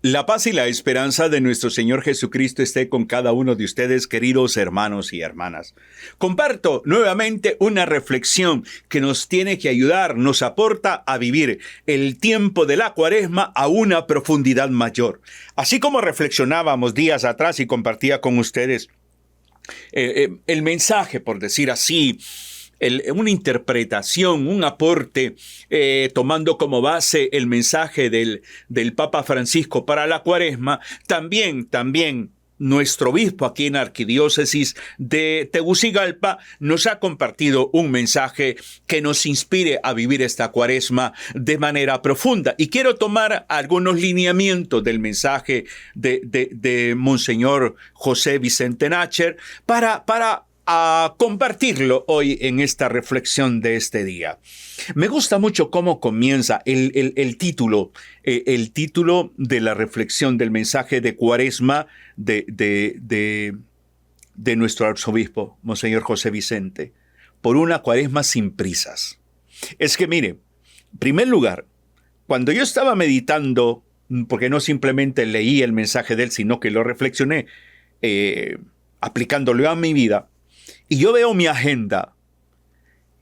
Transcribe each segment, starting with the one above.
La paz y la esperanza de nuestro Señor Jesucristo esté con cada uno de ustedes, queridos hermanos y hermanas. Comparto nuevamente una reflexión que nos tiene que ayudar, nos aporta a vivir el tiempo de la Cuaresma a una profundidad mayor. Así como reflexionábamos días atrás y compartía con ustedes el mensaje, por decir así, una interpretación, un aporte, tomando como base el mensaje del Papa Francisco para la Cuaresma, también nuestro obispo aquí en la Arquidiócesis de Tegucigalpa nos ha compartido un mensaje que nos inspire a vivir esta Cuaresma de manera profunda. Y quiero tomar algunos lineamientos del mensaje de Monseñor José Vicente Nácher para compartirlo hoy en esta reflexión de este día. Me gusta mucho cómo comienza el título de la reflexión del mensaje de Cuaresma de nuestro arzobispo, Monseñor José Vicente, por una Cuaresma sin prisas. Es que mire, en primer lugar, cuando yo estaba meditando, porque no simplemente leí el mensaje de él, sino que lo reflexioné, aplicándolo a mi vida, y yo veo mi agenda,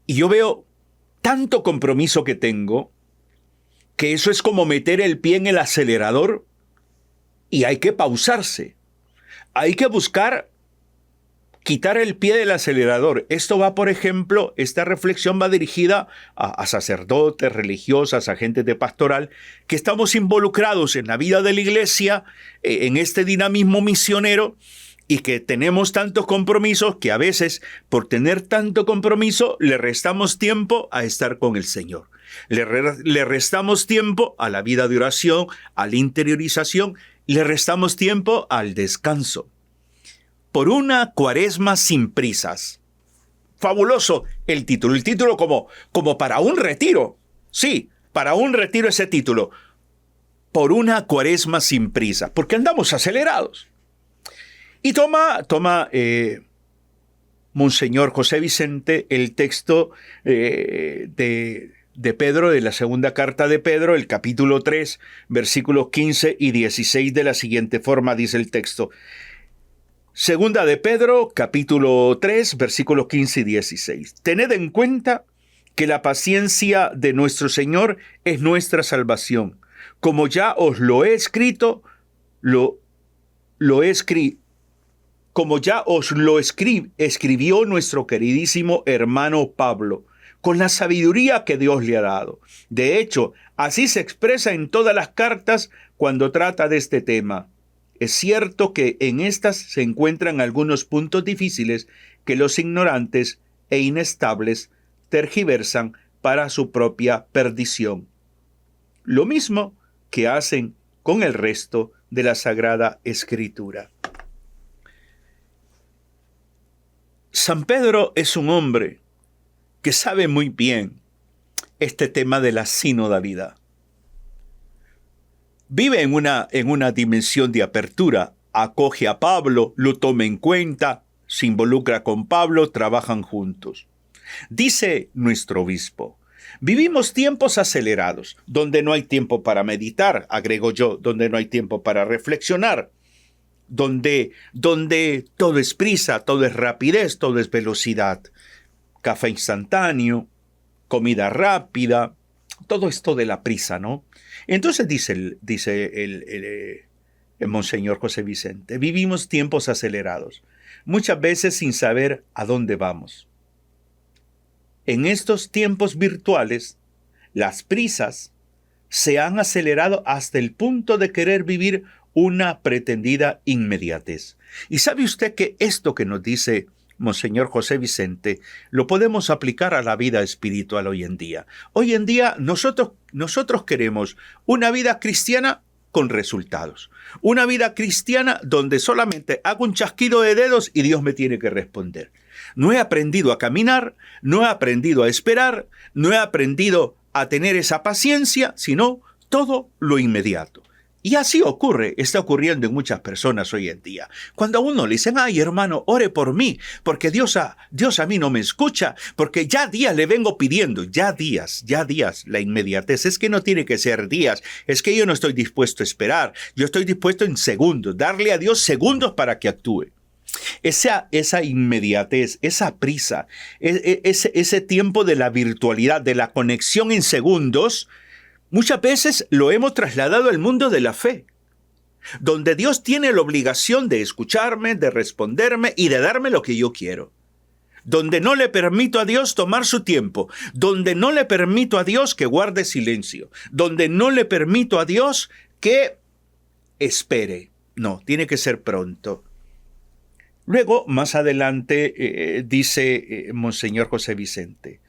y yo veo tanto compromiso que tengo, que eso es como meter el pie en el acelerador, y hay que pausarse. Hay que buscar quitar el pie del acelerador. Esto va, por ejemplo, esta reflexión va dirigida a sacerdotes, religiosas, agentes de pastoral, que estamos involucrados en la vida de la iglesia, en este dinamismo misionero, y que tenemos tantos compromisos que a veces, por tener tanto compromiso, le restamos tiempo a estar con el Señor. Le restamos tiempo a la vida de oración, a la interiorización, le restamos tiempo al descanso. Por una Cuaresma sin prisas. Fabuloso el título. El título como para un retiro. Sí, para un retiro ese título. Por una Cuaresma sin prisas. Porque andamos acelerados. Y toma Monseñor José Vicente el texto de Pedro, de la segunda carta de Pedro, el capítulo 3, versículos 15 y 16, de la siguiente forma dice el texto. Segunda de Pedro, capítulo 3, versículos 15 y 16. Tened en cuenta que la paciencia de nuestro Señor es nuestra salvación. Como ya os lo he escrito, como ya os lo escribió nuestro queridísimo hermano Pablo, con la sabiduría que Dios le ha dado. De hecho, así se expresa en todas las cartas cuando trata de este tema. Es cierto que en estas se encuentran algunos puntos difíciles que los ignorantes e inestables tergiversan para su propia perdición. Lo mismo que hacen con el resto de la Sagrada Escritura. San Pedro es un hombre que sabe muy bien este tema de la sinodalidad. Vive en una dimensión de apertura, acoge a Pablo, lo toma en cuenta, se involucra con Pablo, trabajan juntos. Dice nuestro obispo, vivimos tiempos acelerados, donde no hay tiempo para meditar, agrego yo, donde no hay tiempo para reflexionar, donde todo es prisa, todo es rapidez, todo es velocidad. Café instantáneo, comida rápida, todo esto de la prisa, ¿no? Entonces dice el Monseñor José Vicente, vivimos tiempos acelerados, muchas veces sin saber a dónde vamos. En estos tiempos virtuales, las prisas se han acelerado hasta el punto de querer vivir una pretendida inmediatez. Y sabe usted que esto que nos dice Monseñor José Vicente lo podemos aplicar a la vida espiritual hoy en día. Hoy en día nosotros queremos una vida cristiana con resultados. Una vida cristiana donde solamente hago un chasquido de dedos y Dios me tiene que responder. No he aprendido a caminar, no he aprendido a esperar, no he aprendido a tener esa paciencia, sino todo lo inmediato. Y así ocurre, está ocurriendo en muchas personas hoy en día. Cuando a uno le dicen, ay hermano, ore por mí, porque Dios a mí no me escucha, porque ya días le vengo pidiendo, ya días, la inmediatez. Es que no tiene que ser días, es que yo no estoy dispuesto a esperar, yo estoy dispuesto en segundos, darle a Dios segundos para que actúe. Esa inmediatez, esa prisa, ese tiempo de la virtualidad, de la conexión en segundos, muchas veces lo hemos trasladado al mundo de la fe, donde Dios tiene la obligación de escucharme, de responderme y de darme lo que yo quiero. Donde no le permito a Dios tomar su tiempo, donde no le permito a Dios que guarde silencio, donde no le permito a Dios que espere. No, tiene que ser pronto. Luego, más adelante, dice Monseñor José Vicente,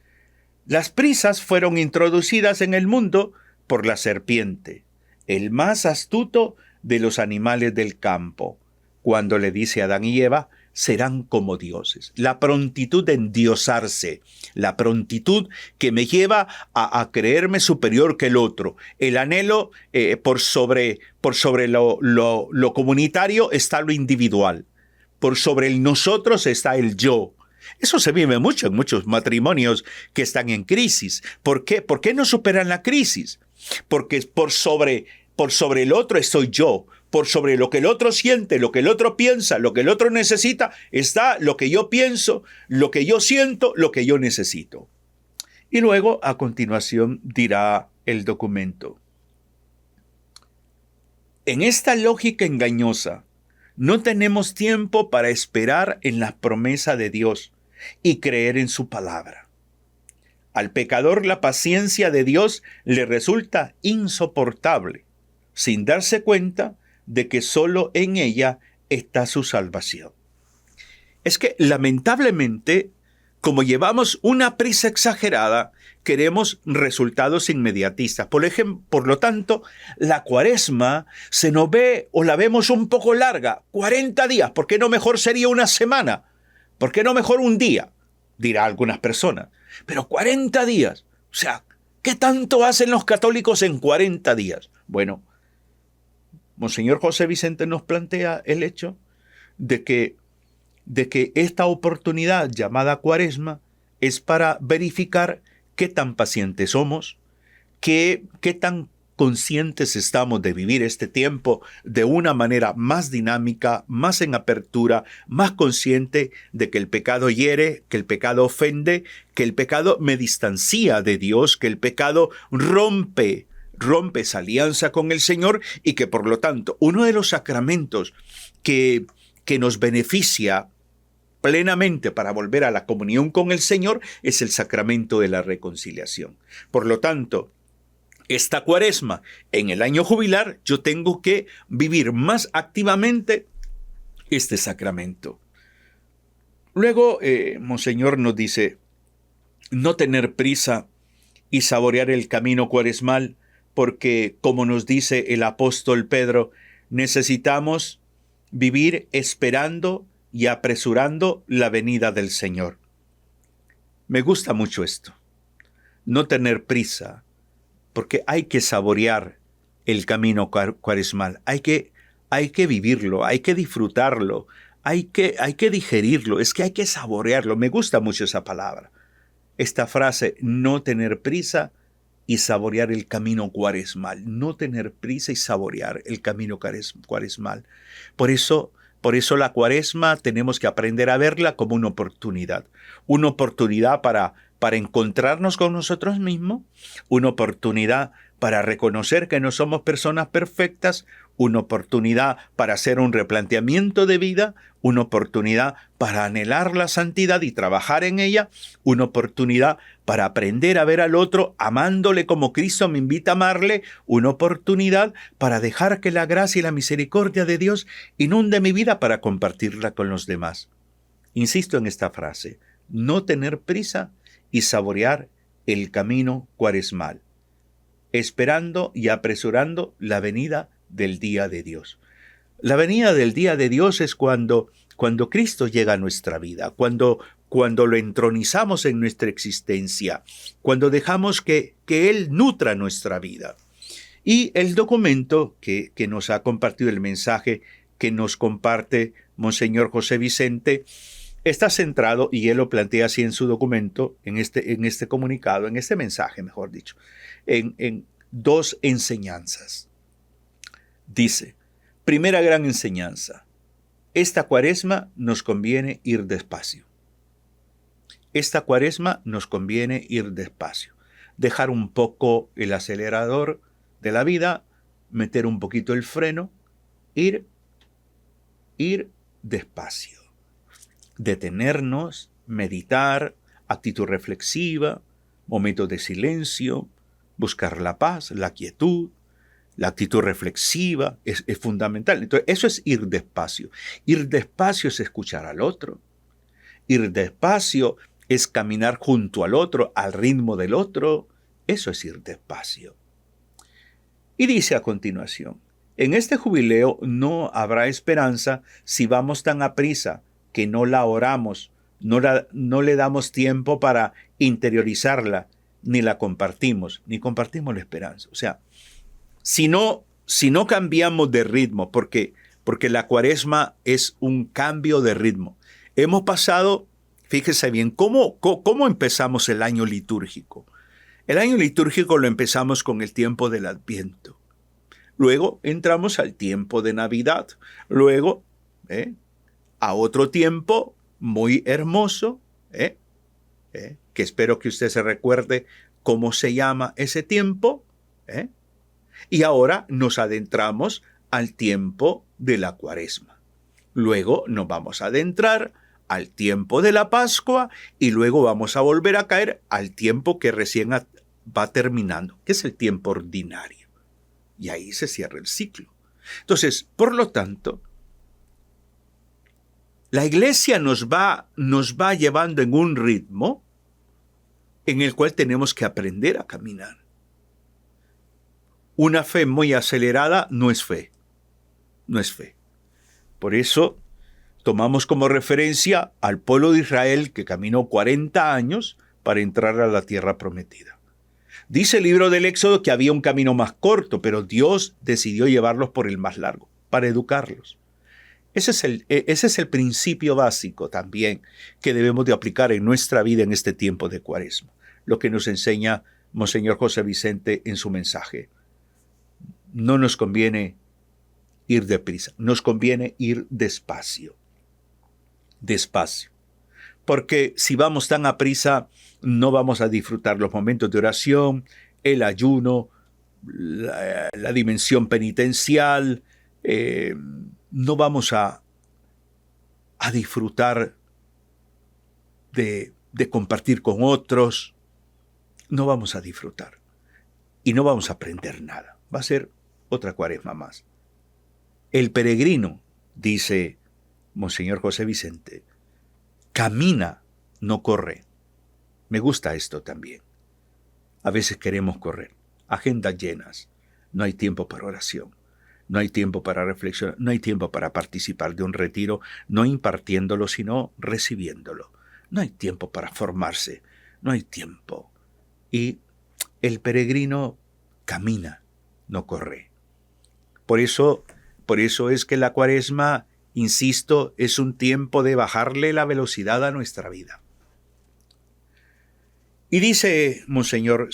las prisas fueron introducidas en el mundo por la serpiente, el más astuto de los animales del campo, cuando le dice a Adán y Eva, serán como dioses. La prontitud de endiosarse, la prontitud que me lleva a creerme superior que el otro, el anhelo por sobre lo comunitario está lo individual, por sobre el nosotros está el yo. Eso se vive mucho en muchos matrimonios que están en crisis. ¿Por qué? ¿Por qué no superan la crisis? Porque por sobre el otro estoy yo. Por sobre lo que el otro siente, lo que el otro piensa, lo que el otro necesita, está lo que yo pienso, lo que yo siento, lo que yo necesito. Y luego, a continuación, dirá el documento. En esta lógica engañosa, no tenemos tiempo para esperar en la promesa de Dios y creer en su palabra. Al pecador la paciencia de Dios le resulta insoportable, sin darse cuenta de que solo en ella está su salvación. Es que lamentablemente, como llevamos una prisa exagerada, queremos resultados inmediatistas. Por lo tanto, la Cuaresma se nos ve o la vemos un poco larga, 40 días. ¿Por qué no mejor sería una semana? ¿Por qué no mejor un día? Dirá algunas personas. Pero 40 días, o sea, ¿qué tanto hacen los católicos en 40 días? Bueno, Monseñor José Vicente nos plantea el hecho de que esta oportunidad llamada Cuaresma es para verificar qué tan pacientes somos, qué tan conscientes estamos de vivir este tiempo de una manera más dinámica, más en apertura, más consciente de que el pecado hiere, que el pecado ofende, que el pecado me distancia de Dios, que el pecado rompe esa alianza con el Señor y que por lo tanto uno de los sacramentos que nos beneficia plenamente para volver a la comunión con el Señor es el sacramento de la reconciliación. Por lo tanto, esta Cuaresma, en el año jubilar, yo tengo que vivir más activamente este sacramento. Luego, Monseñor nos dice, no tener prisa y saborear el camino cuaresmal, porque, como nos dice el apóstol Pedro, necesitamos vivir esperando y apresurando la venida del Señor. Me gusta mucho esto, no tener prisa, porque hay que saborear el camino cuaresmal, hay que vivirlo, hay que disfrutarlo, hay que digerirlo, es que hay que saborearlo. Me gusta mucho esa palabra, esta frase, no tener prisa y saborear el camino cuaresmal, no tener prisa y saborear el camino cuaresmal. Por eso la Cuaresma tenemos que aprender a verla como una oportunidad para encontrarnos con nosotros mismos, una oportunidad para reconocer que no somos personas perfectas, una oportunidad para hacer un replanteamiento de vida, una oportunidad para anhelar la santidad y trabajar en ella, una oportunidad para aprender a ver al otro amándole como Cristo me invita a amarle, una oportunidad para dejar que la gracia y la misericordia de Dios inunde mi vida para compartirla con los demás. Insisto en esta frase, no tener prisa y saborear el camino cuaresmal, esperando y apresurando la venida del día de Dios. La venida del día de Dios es cuando Cristo llega a nuestra vida, cuando lo entronizamos en nuestra existencia, cuando dejamos que Él nutra nuestra vida. Y el documento que nos ha compartido, el mensaje que nos comparte Monseñor José Vicente, está centrado, y él lo plantea así en su documento, en este comunicado, en este mensaje, mejor dicho, en dos enseñanzas. Dice, primera gran enseñanza, esta cuaresma nos conviene ir despacio. Esta cuaresma nos conviene ir despacio. Dejar un poco el acelerador de la vida, meter un poquito el freno, ir despacio. Detenernos, meditar, actitud reflexiva, momentos de silencio, buscar la paz, la quietud, la actitud reflexiva es fundamental. Entonces, eso es ir despacio. Ir despacio es escuchar al otro. Ir despacio es caminar junto al otro, al ritmo del otro. Eso es ir despacio. Y dice a continuación, en este jubileo no habrá esperanza si vamos tan aprisa que no la oramos, no le damos tiempo para interiorizarla, ni la compartimos, ni compartimos la esperanza. O sea, si no cambiamos de ritmo, porque la cuaresma es un cambio de ritmo. Hemos pasado, fíjese bien, ¿cómo empezamos el año litúrgico? El año litúrgico lo empezamos con el tiempo del Adviento. Luego entramos al tiempo de Navidad. Luego, a otro tiempo muy hermoso, que espero que usted se recuerde cómo se llama ese tiempo. Y ahora nos adentramos al tiempo de la cuaresma. Luego nos vamos a adentrar al tiempo de la Pascua y luego vamos a volver a caer al tiempo que recién va terminando, que es el tiempo ordinario. Y ahí se cierra el ciclo. Entonces, por lo tanto, la Iglesia nos va llevando en un ritmo en el cual tenemos que aprender a caminar. Una fe muy acelerada no es fe. No es fe. Por eso tomamos como referencia al pueblo de Israel que caminó 40 años para entrar a la tierra prometida. Dice el libro del Éxodo que había un camino más corto, pero Dios decidió llevarlos por el más largo, para educarlos. Ese es el principio básico también que debemos de aplicar en nuestra vida en este tiempo de Cuaresma, lo que nos enseña Monseñor José Vicente en su mensaje. No nos conviene ir deprisa, nos conviene ir despacio. Despacio. Porque si vamos tan aprisa, no vamos a disfrutar los momentos de oración, el ayuno, la dimensión penitencial, no vamos a disfrutar de compartir con otros, no vamos a disfrutar y no vamos a aprender nada. Va a ser otra cuaresma más. El peregrino, dice Monseñor José Vicente, camina, no corre. Me gusta esto también. A veces queremos correr, agendas llenas, no hay tiempo para oración, no hay tiempo para reflexionar, no hay tiempo para participar de un retiro, no impartiéndolo, sino recibiéndolo. No hay tiempo para formarse, no hay tiempo. Y el peregrino camina, no corre. Por eso es que la cuaresma, insisto, es un tiempo de bajarle la velocidad a nuestra vida. Y dice Monseñor,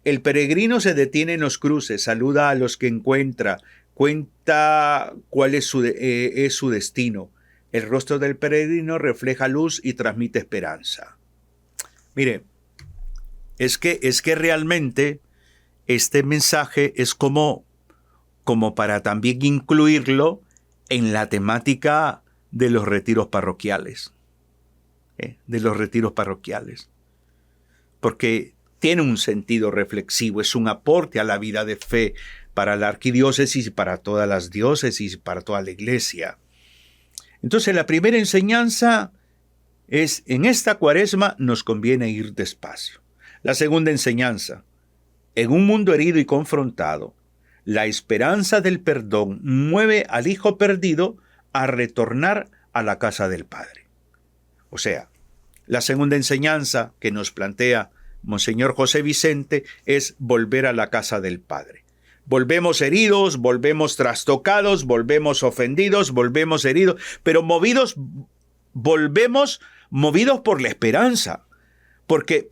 el peregrino se detiene en los cruces, saluda a los que encuentra, cuenta cuál es su destino. El rostro del peregrino refleja luz y transmite esperanza. Mire, es que realmente este mensaje es como para también incluirlo en la temática de los retiros parroquiales. Porque tiene un sentido reflexivo, es un aporte a la vida de fe para la arquidiócesis, para todas las diócesis, para toda la iglesia. Entonces la primera enseñanza es, en esta cuaresma nos conviene ir despacio. La segunda enseñanza, en un mundo herido y confrontado, la esperanza del perdón mueve al hijo perdido a retornar a la casa del Padre. O sea, la segunda enseñanza que nos plantea Monseñor José Vicente es volver a la casa del Padre. Volvemos heridos, volvemos trastocados, volvemos ofendidos, volvemos heridos, pero volvemos movidos por la esperanza, porque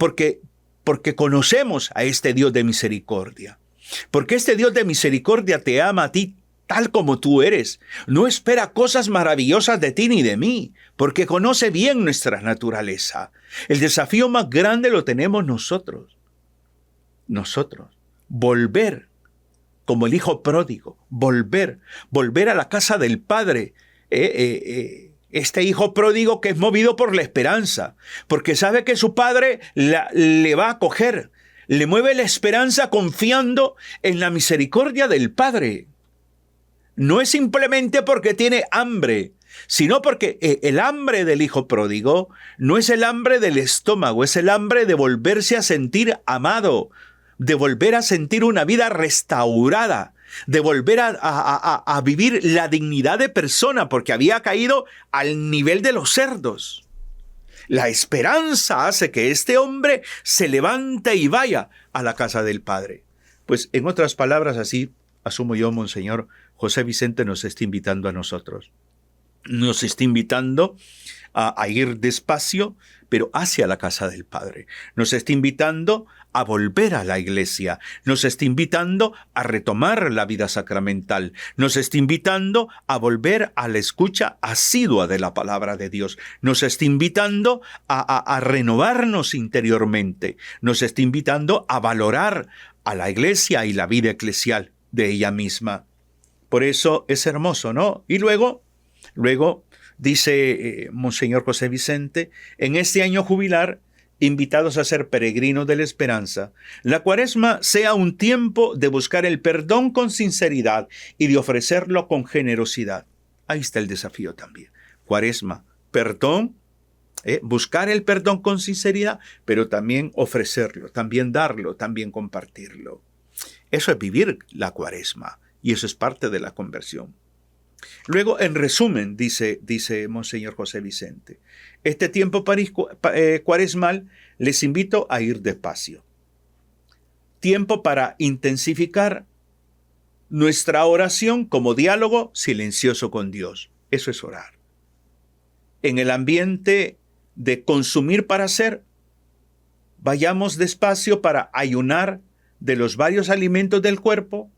conocemos a este Dios de misericordia. Porque este Dios de misericordia te ama a ti tal como tú eres. No espera cosas maravillosas de ti ni de mí, porque conoce bien nuestra naturaleza. El desafío más grande lo tenemos nosotros. Volver, como el hijo pródigo, volver a la casa del Padre. Este hijo pródigo que es movido por la esperanza, porque sabe que su padre le va a acoger. Le mueve la esperanza confiando en la misericordia del Padre. No es simplemente porque tiene hambre, sino porque el hambre del hijo pródigo no es el hambre del estómago, es el hambre de volverse a sentir amado, de volver a sentir una vida restaurada, de volver a vivir la dignidad de persona, porque había caído al nivel de los cerdos. La esperanza hace que este hombre se levante y vaya a la casa del Padre. Pues en otras palabras, así asumo yo, Monseñor José Vicente nos está invitando a nosotros. Nos está invitando a ir despacio, pero hacia la casa del Padre. Nos está invitando a volver a la iglesia. Nos está invitando a retomar la vida sacramental. Nos está invitando a volver a la escucha asidua de la palabra de Dios. Nos está invitando a renovarnos interiormente. Nos está invitando a valorar a la iglesia y la vida eclesial de ella misma. Por eso es hermoso, ¿no? Y luego dice Monseñor José Vicente, en este año jubilar, invitados a ser peregrinos de la esperanza, la Cuaresma sea un tiempo de buscar el perdón con sinceridad y de ofrecerlo con generosidad. Ahí está el desafío también. Cuaresma, perdón, buscar el perdón con sinceridad, pero también ofrecerlo, también darlo, también compartirlo. Eso es vivir la Cuaresma y eso es parte de la conversión. Luego, en resumen, dice Monseñor José Vicente, este tiempo cuaresmal les invito a ir despacio. Tiempo para intensificar nuestra oración como diálogo silencioso con Dios. Eso es orar. En el ambiente de consumir para hacer, vayamos despacio para ayunar de los varios alimentos del cuerpo,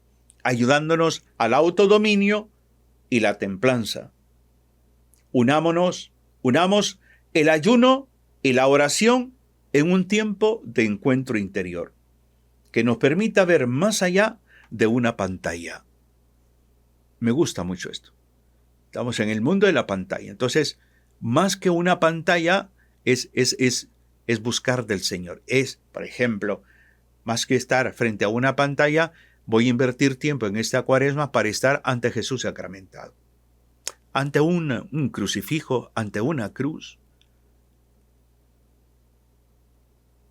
ayudándonos al autodominio y la templanza. Unamos el ayuno y la oración en un tiempo de encuentro interior, que nos permita ver más allá de una pantalla. Me gusta mucho esto. Estamos en el mundo de la pantalla. Entonces, más que una pantalla, es buscar del Señor. Es, por ejemplo, más que estar frente a una pantalla, voy a invertir tiempo en esta Cuaresma para estar ante Jesús sacramentado. Ante un crucifijo, ante una cruz.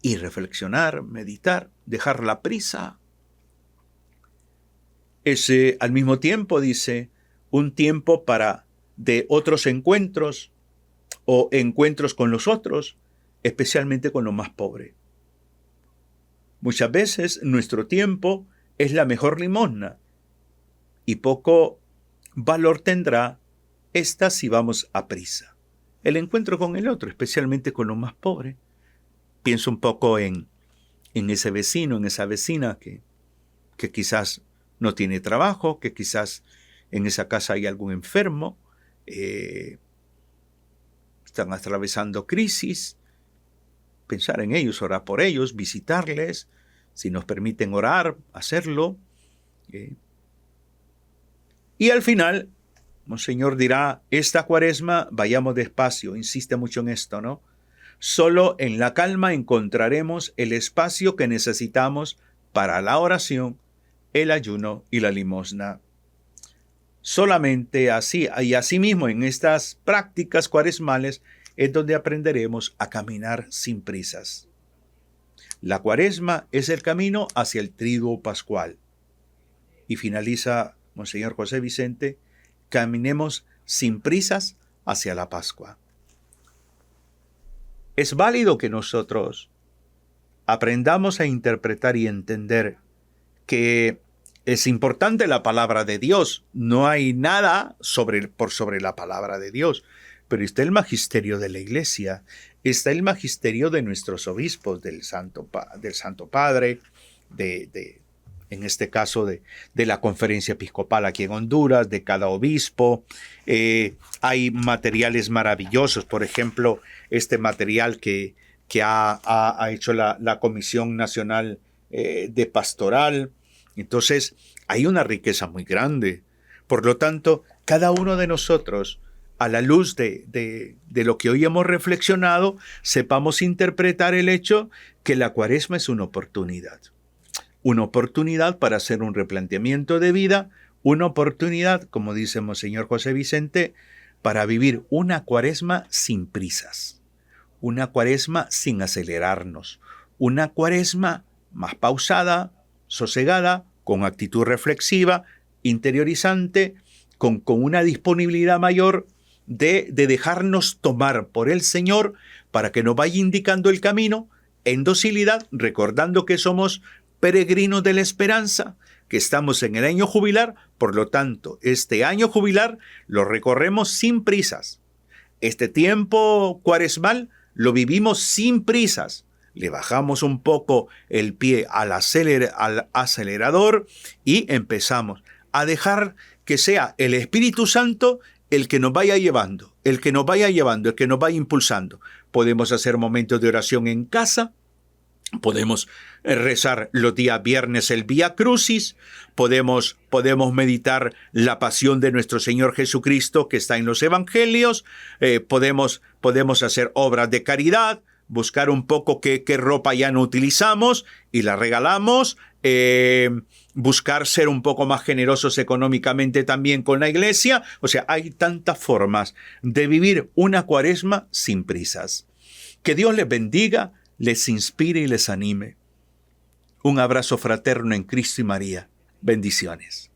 Y reflexionar, meditar, dejar la prisa. Es al mismo tiempo, dice, un tiempo de otros encuentros o encuentros con los otros, especialmente con los más pobres. Muchas veces nuestro tiempo es la mejor limosna y poco valor tendrá esta si vamos a prisa. El encuentro con el otro, especialmente con los más pobres. Pienso un poco en ese vecino, en esa vecina que quizás no tiene trabajo, que quizás en esa casa hay algún enfermo, están atravesando crisis. Pensar en ellos, orar por ellos, visitarles, si nos permiten orar, hacerlo. Y al final, Monseñor dirá, esta Cuaresma vayamos despacio, insiste mucho en esto, ¿no? Solo en la calma encontraremos el espacio que necesitamos para la oración, el ayuno y la limosna. Solamente así, y asimismo en estas prácticas cuaresmales, es donde aprenderemos a caminar sin prisas. La Cuaresma es el camino hacia el triduo pascual. Y finaliza Monseñor José Vicente, caminemos sin prisas hacia la Pascua. Es válido que nosotros aprendamos a interpretar y entender que Es importante la palabra de Dios. No hay nada por sobre la palabra de Dios. Pero está el magisterio de la Iglesia. Está el magisterio de nuestros obispos, del Santo Padre, en este caso de la Conferencia Episcopal aquí en Honduras, de cada obispo. Hay materiales maravillosos. Por ejemplo, este material que ha hecho la Comisión Nacional de Pastoral. Entonces, hay una riqueza muy grande. Por lo tanto, cada uno de nosotros, a la luz de lo que hoy hemos reflexionado, sepamos interpretar el hecho que la Cuaresma es una oportunidad. Una oportunidad para hacer un replanteamiento de vida, una oportunidad, como dice Monseñor José Vicente, para vivir una Cuaresma sin prisas, una Cuaresma sin acelerarnos, una Cuaresma más pausada, sosegada, con actitud reflexiva, interiorizante, con una disponibilidad mayor de dejarnos tomar por el Señor para que nos vaya indicando el camino en docilidad, recordando que somos peregrinos de la esperanza, que estamos en el año jubilar. Por lo tanto, este año jubilar lo recorremos sin prisas. Este tiempo cuaresmal lo vivimos sin prisas. Le bajamos un poco el pie al acelerador y empezamos a dejar que sea el Espíritu Santo el que nos vaya llevando, el que nos vaya impulsando. Podemos hacer momentos de oración en casa, podemos rezar los días viernes el Vía Crucis, podemos meditar la pasión de nuestro Señor Jesucristo que está en los Evangelios, podemos hacer obras de caridad, buscar un poco qué ropa ya no utilizamos y la regalamos, buscar ser un poco más generosos económicamente también con la Iglesia. O sea, hay tantas formas de vivir una Cuaresma sin prisas. Que Dios les bendiga, les inspire y les anime. Un abrazo fraterno en Cristo y María. Bendiciones.